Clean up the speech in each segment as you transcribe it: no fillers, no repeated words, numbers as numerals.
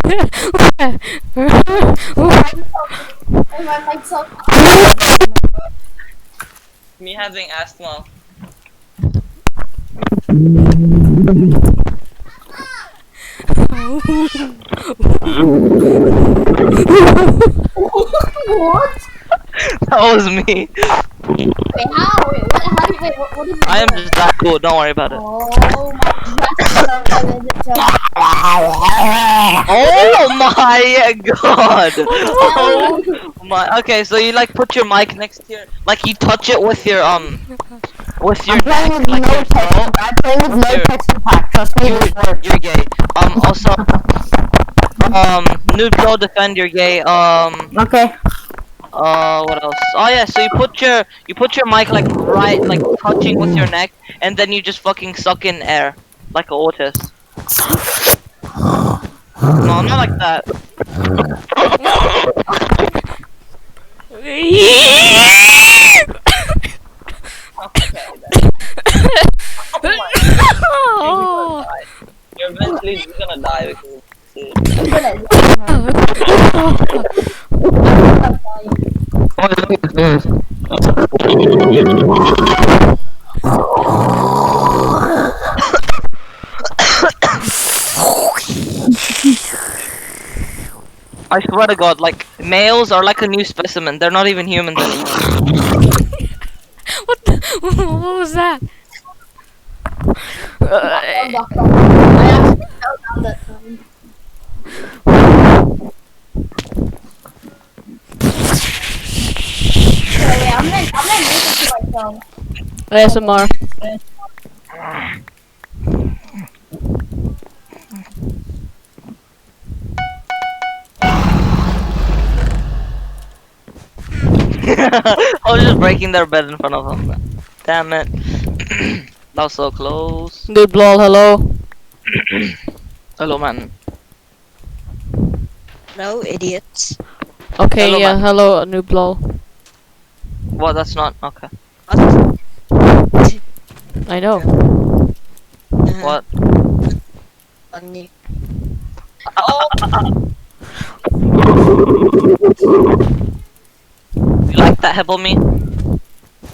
My mic's up. Me having asthma. What? That was me. Wait, how? Wait, what? How do you, what did you I am do? just that cool. Don't worry about it. Oh my Oh my god! Oh my. Okay, so you like put your mic next to your, like you touch it with your with your I'm playing neck, with like no your texture. throat. I'm playing with no Here. texture pack. Trust me, this works. You're gay. Also, noob go defend. You're gay. Okay. What else? Oh yeah, so you put your mic like right, like touching with your neck, and then you just fucking suck in air like a autist. No, not like that. Okay, then. Oh. You're eventually just gonna die because I swear to God, like males are like a new specimen. They're not even humans anymore. What was that? I actually fell down that time. Wait, I'm gonna make it to myself. ASMR. I was just breaking their bed in front of them. Damn it. That was so close. Dude, lol, hello. Hello, man. No, idiots. Okay, Hello, yeah, man. hello, noob lol. What? That's not okay. I know. What? Funny. You like that, Hebel me?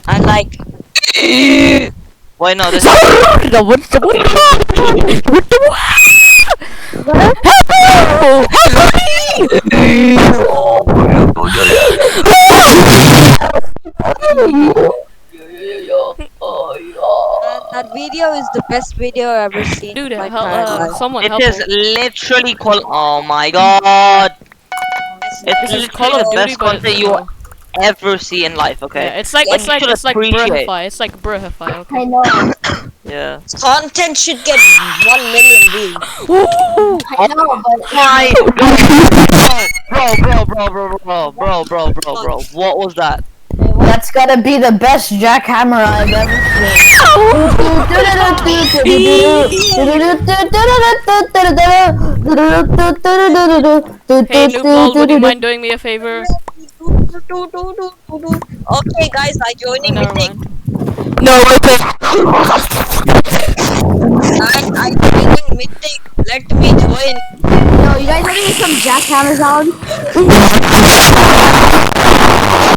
I like. Wait, no, this. That video is the best video I've ever seen Dude, in my entire life. someone It help is me. literally called. Oh my god! It's This is literally Call of the Duty, best but content you will ever see in life. Okay. yeah, it's like Like, you should appreciate. Bruhify. It's like Bruhify. Okay. I know. Yeah. Content should get 1 million views. I know, but Why? Bro. What was that? That's gotta be the best jackhammer I've ever Hey, noob lol, would you mind doing me a favor? Okay, guys, I joining Never Mythic. mind. No, okay. Guys, I joining Mythic. Let me join. yo, you guys want to hear some jackhammer sound?